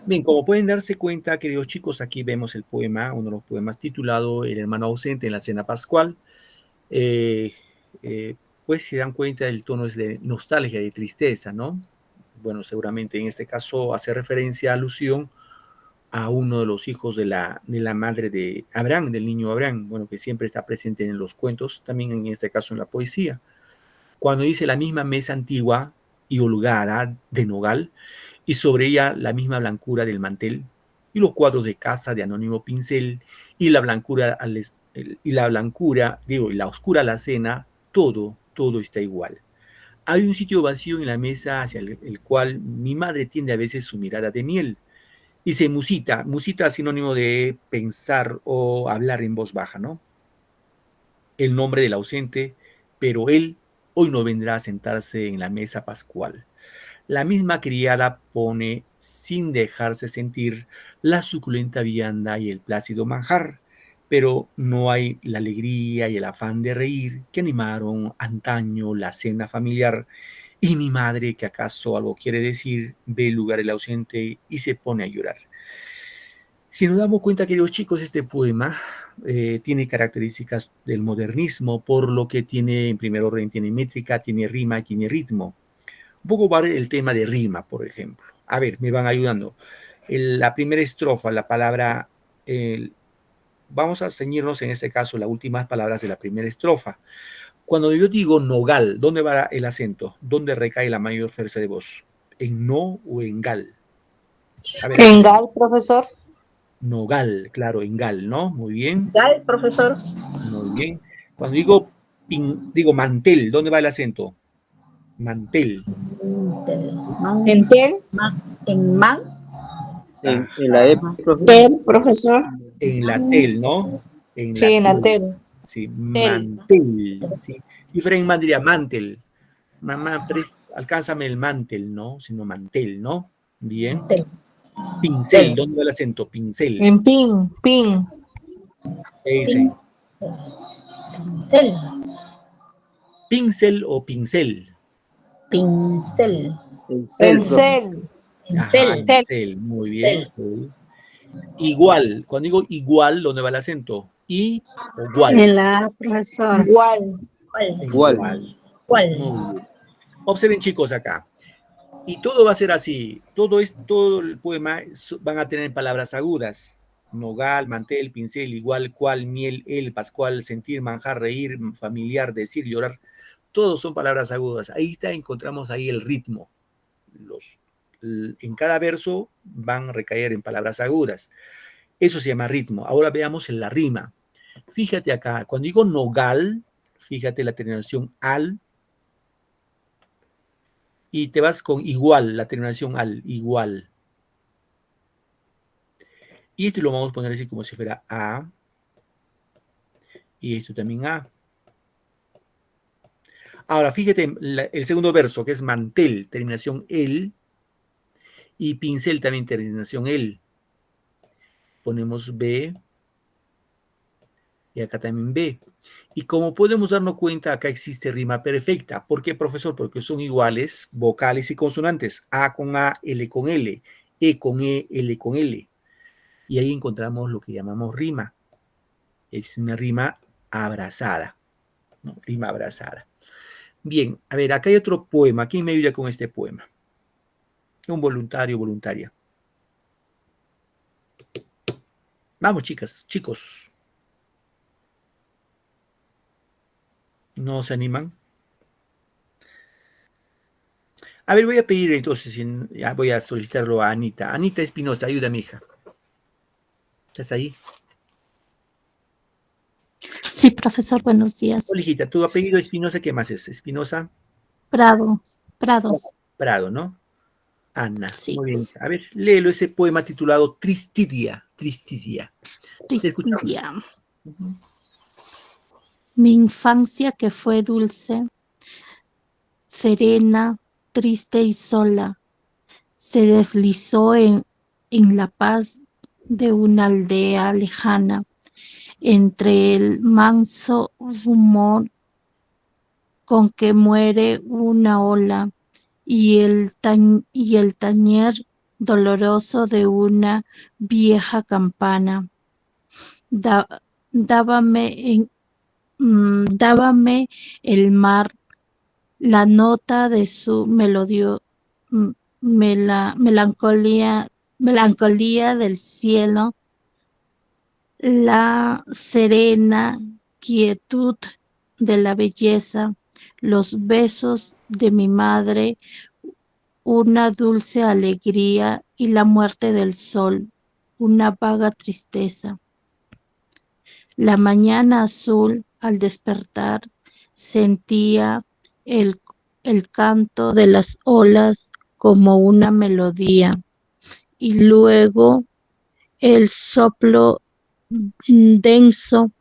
Bien, como pueden darse cuenta, queridos chicos, aquí vemos el poema, uno de los poemas titulado El hermano ausente en la cena pascual. Pues se dan cuenta, el tono es de nostalgia, de tristeza, ¿no? Bueno, seguramente en este caso hace referencia, alusión a uno de los hijos de la madre de Abraham, del niño Abraham, bueno, que siempre está presente en los cuentos, también en este caso en la poesía. Cuando dice la misma mesa antigua y holgada de nogal, y sobre ella la misma blancura del mantel, y los cuadros de casa de Anónimo pincel, y la oscura alacena, todo está igual. Hay un sitio vacío en la mesa hacia el cual mi madre tiende a veces su mirada de miel, y se musita sinónimo de pensar o hablar en voz baja, ¿no? El nombre del ausente, pero él hoy no vendrá a sentarse en la mesa pascual. La misma criada pone, sin dejarse sentir, la suculenta vianda y el plácido manjar, pero no hay la alegría y el afán de reír que animaron antaño la cena familiar. Y mi madre, que acaso algo quiere decir, ve el lugar del ausente y se pone a llorar. Si nos damos cuenta, queridos chicos, este poema tiene características del modernismo, por lo que tiene, en primer orden, tiene métrica, tiene rima, tiene ritmo. Un poco va el tema de rima, por ejemplo. A ver, me van ayudando. La primera estrofa, la palabra, vamos a ceñirnos en este caso las últimas palabras de la primera estrofa. Cuando yo digo nogal, ¿dónde va el acento? ¿Dónde recae la mayor fuerza de voz? ¿En no o en gal? A ver, En gal, profesor. nogal, claro, en gal, ¿no? Muy bien. Gal, profesor. Muy bien. Cuando digo mantel, ¿dónde va el acento? Mantel. En tel. En man. En la E, profesor. Tel, profesor. En la tel, ¿no? Sí, en la tel. Sí, mantel. Sí. Si fuera en man diría mantel. Mamá, alcánzame el mantel, ¿no? Sino mantel, ¿no? Bien. Pincel, ¿dónde va el acento? Pincel. En pin. ¿Qué dice? Pincel. ¿Pincel o pincel? Pincel. Pincel. Ajá, pincel. Muy bien. Sí. Igual. Cuando digo igual, ¿dónde va el acento? ¿Y o igual? En la profesor. Igual. Igual. Muy bien. Observen, chicos, acá. Y todo va a ser así. Todo el poema van a tener palabras agudas. Nogal, mantel, pincel, igual, cual, miel, el, pascual, sentir, manjar, reír, familiar, decir, llorar. Todos son palabras agudas. Ahí está, encontramos ahí el ritmo. En cada verso van a recaer en palabras agudas. Eso se llama ritmo. Ahora veamos en la rima. Fíjate acá, cuando digo nogal, fíjate la terminación al, y te vas con igual, la terminación al, igual. Y esto lo vamos a poner así como si fuera a, y esto también a. Ahora, fíjate el segundo verso, que es mantel, terminación el, y pincel también terminación el. Ponemos B, y acá también B. Y como podemos darnos cuenta, acá existe rima perfecta. ¿Por qué, profesor? Porque son iguales vocales y consonantes. A con A, L con L, E con E, L con L. Y ahí encontramos lo que llamamos rima. Es una rima abrazada, ¿no? Rima abrazada. Bien, a ver, acá hay otro poema. ¿Quién me ayuda con este poema? Un voluntario, voluntaria. Vamos, chicas, chicos. ¿No se animan? A ver, voy a pedir entonces, ya voy a solicitarlo a Anita. Anita Espinosa, ayúdame, hija. ¿Estás ahí? Sí, profesor, buenos días. Hola, hijita, tu apellido Espinosa, ¿qué más es? Espinosa Prado. Prado, ¿no? Ana. Sí. Muy bien. A ver, léelo ese poema titulado Tristidia. Tristidia. Te escuchamos. Tristidia. Mi infancia que fue dulce, serena, triste y sola, se deslizó en la paz de una aldea lejana, entre el manso rumor con que muere una ola y el tañer doloroso de una vieja campana. Dábame el mar la nota de su melancolía del cielo, la serena quietud de la belleza, los besos de mi madre, una dulce alegría y la muerte del sol, una vaga tristeza. La mañana azul, al despertar, sentía el canto de las olas como una melodía, y luego el soplo denso,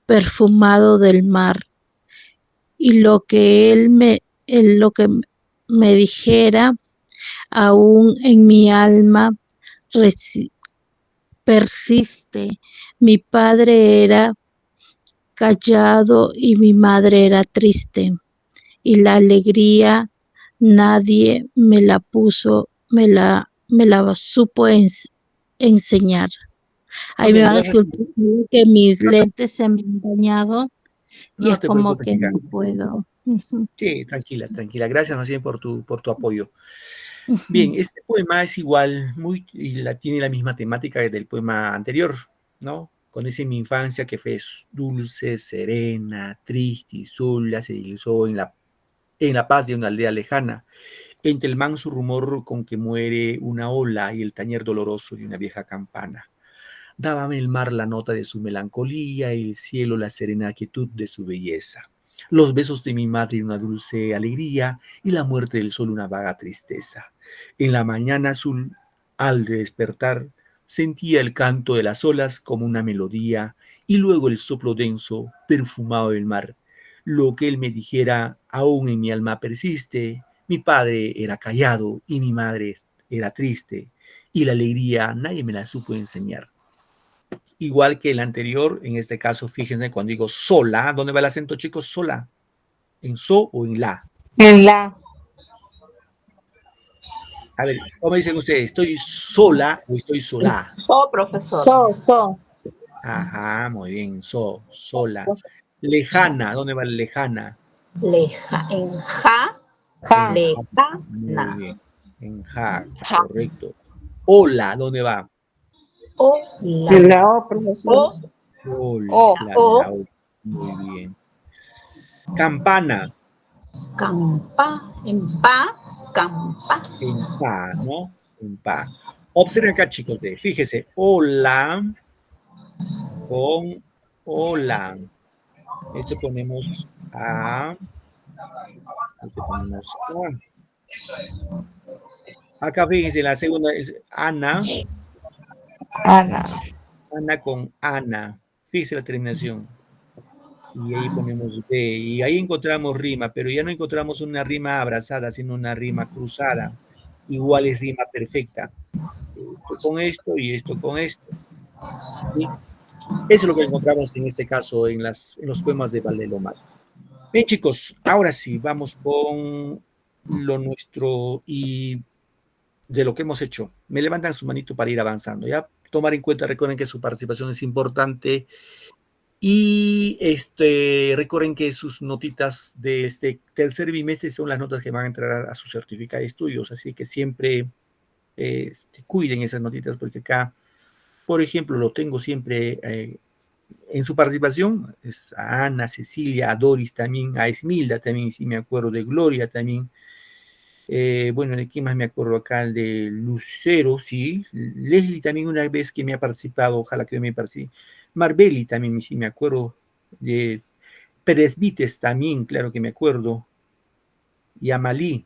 perfumado del mar, y lo que me dijera, aún en mi alma persiste. Mi padre era callado y mi madre era triste, y la alegría nadie me la supo enseñar. Ahí me va a disculpar que mis lentes se me han dañado y es como que no puedo. Sí, tranquila, tranquila. Gracias más bien por tu apoyo. Bien, este poema es igual, tiene la misma temática del poema anterior, ¿no? Con ese mi infancia que fue dulce, serena, triste y sola, se deslizó en la paz de una aldea lejana, entre el manso rumor con que muere una ola y el tañer doloroso de una vieja campana. Dábame el mar la nota de su melancolía, el cielo la serena quietud de su belleza. Los besos de mi madre una dulce alegría y la muerte del sol una vaga tristeza. En la mañana azul, al despertar, sentía el canto de las olas como una melodía y luego el soplo denso, perfumado del mar. Lo que él me dijera aún en mi alma persiste. Mi padre era callado y mi madre era triste y la alegría nadie me la supo enseñar. Igual que el anterior, en este caso, fíjense cuando digo sola, ¿dónde va el acento, chicos? Sola. ¿En so o en la? En la. A ver, ¿cómo dicen ustedes? ¿Estoy sola o estoy sola? So, profesor. So. Ajá, muy bien, sola. Lejana, ¿dónde va lejana? En ja. Lejana. Muy bien, en ja, correcto. Hola, ¿dónde va? La O, profesor. La O. Muy bien. Campana. En pa, campa. En pa, ¿no? En pa. Observen acá, chicos. Fíjese. Hola con hola. Esto ponemos A. Esto ponemos A. Acá fíjense, la segunda es Ana. Ana. Ana con Ana. Fíjese la terminación. Y ahí ponemos B. Y ahí encontramos rima, pero ya no encontramos una rima abrazada, sino una rima cruzada. Igual es rima perfecta. Esto con esto y esto con esto. ¿Sí? Eso es lo que encontramos en este caso en los poemas de Valdelomar. Bien, chicos, ahora sí, vamos con lo nuestro y de lo que hemos hecho. Me levantan su manito para ir avanzando, ¿ya? Tomar en cuenta, recuerden que su participación es importante y recuerden que sus notitas de este tercer bimestre son las notas que van a entrar a su certificado de estudios, así que siempre cuiden esas notitas porque acá, por ejemplo, lo tengo siempre en su participación, es a Ana, Cecilia, a Doris también, a Esmilda también, sí me acuerdo de Gloria también. Bueno, ¿de quién más me acuerdo acá? El de Lucero, sí. Leslie también una vez que me ha participado, ojalá que me participe. Marbeli también, sí me acuerdo. De Pérez Vites también, claro que me acuerdo. Y Amalí.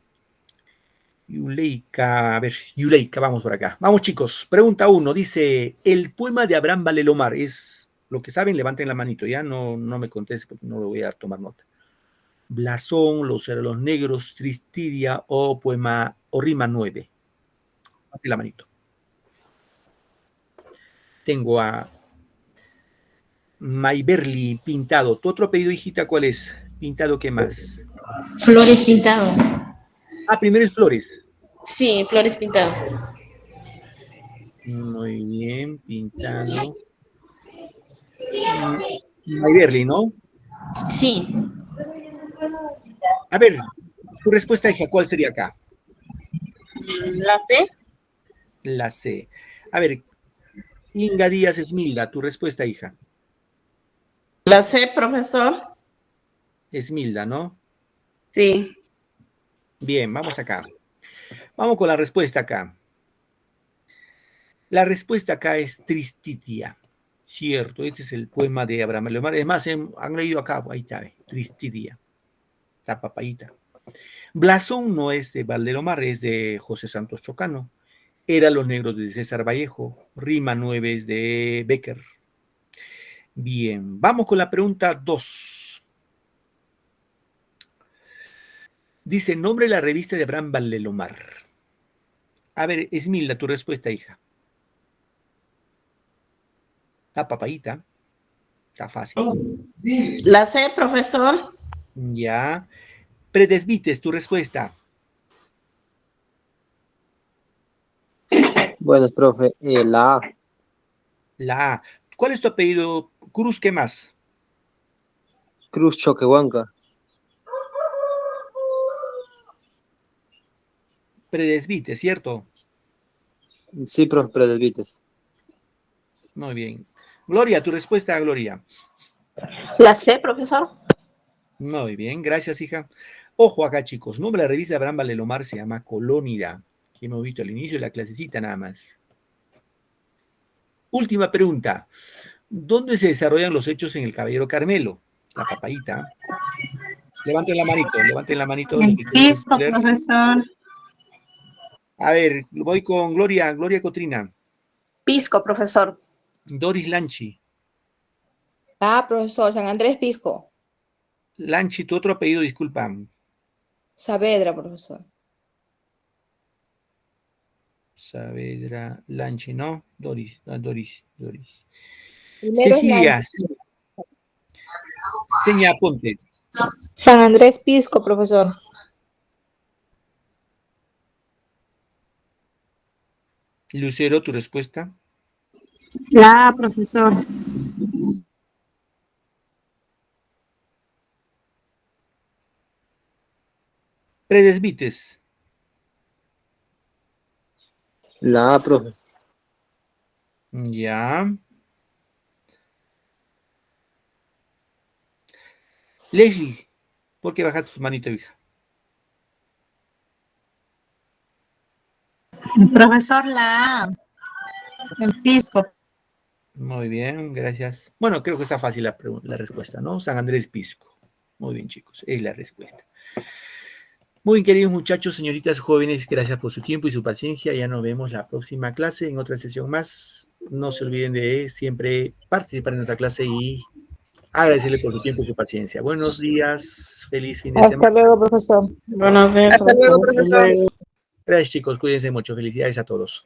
Yuleika, a ver, Yuleika, vamos por acá. Vamos, chicos. Pregunta 1, dice, el poema de Abraham Valdelomar es, lo que saben, levanten la manito, ya no me conteste porque no lo voy a tomar nota. Blasón, Los Cerelos Negros, Tristidia o poema o rima 9. Levante la manito. Tengo a Mayberly Pintado. ¿Tu otro apellido, hijita, cuál es? Pintado, ¿qué más? Flores Pintado. Ah, primero es Flores. Sí, Flores Pintado. Muy bien, Pintado. Mayberly, ¿no? Sí. A ver, tu respuesta, hija, ¿cuál sería acá? La C. La C. A ver, Inga Díaz Esmilda, tu respuesta, hija. La C, profesor. Esmilda, ¿no? Sí. Bien, vamos acá. Vamos con la respuesta acá. La respuesta acá es Tristitia. Cierto, este es el poema de Abraham Valdelomar. Es más, han leído acá, ahí está, Tristitia. La papayita. Blasón no es de Valdelomar, es de José Santos Chocano. Era Los Negros de César Vallejo. Rima 9 es de Becker. Bien, vamos con la pregunta 2. Dice, nombre de la revista de Abraham Valdelomar. A ver, Esmilda, tu respuesta, hija. La papayita. Está fácil. La C, profesor. Ya. Predesvites, tu respuesta. Bueno, profe, la A. La A. ¿Cuál es tu apellido? Cruz, ¿qué más? Cruz Choquehuanca. Predesvites, ¿cierto? Sí, profe, Predesvites. Muy bien. Gloria, tu respuesta, Gloria. La C, profesor. Muy bien, gracias, hija. Ojo acá, chicos. Nombre de la revista de Abraham Valdelomar se llama Colónida, que hemos visto al inicio de la clasecita nada más. Última pregunta. ¿Dónde se desarrollan los hechos en el Caballero Carmelo? La papayita. Levanten la manito, levanten la manito. El Pisco, profesor. A ver, voy con Gloria Cotrina. Pisco, profesor. Doris Lanchi. Ah, profesor, San Andrés Pisco. Lanchi, tu otro apellido, disculpa. Saavedra, profesor. Saavedra, Lanchi, ¿no? Doris. Primero Cecilia. Seña Ponte. San Andrés Pisco, profesor. Lucero, tu respuesta. La A, profesor. Predesvites. La A, profe. Ya. Leslie, ¿por qué bajaste tu manito, hija? Profesor, la A. En Pisco. Muy bien, gracias. Bueno, creo que está fácil la respuesta, ¿no? San Andrés Pisco. Muy bien, chicos, es la respuesta. Muy bien, queridos muchachos, señoritas, jóvenes, gracias por su tiempo y su paciencia. Ya nos vemos la próxima clase, en otra sesión más. No se olviden de siempre participar en nuestra clase y agradecerle por su tiempo y su paciencia. Buenos días, feliz fin de semana. Hasta luego, profesor. Buenos días. Hasta luego, profesor. Gracias, chicos, cuídense mucho. Felicidades a todos.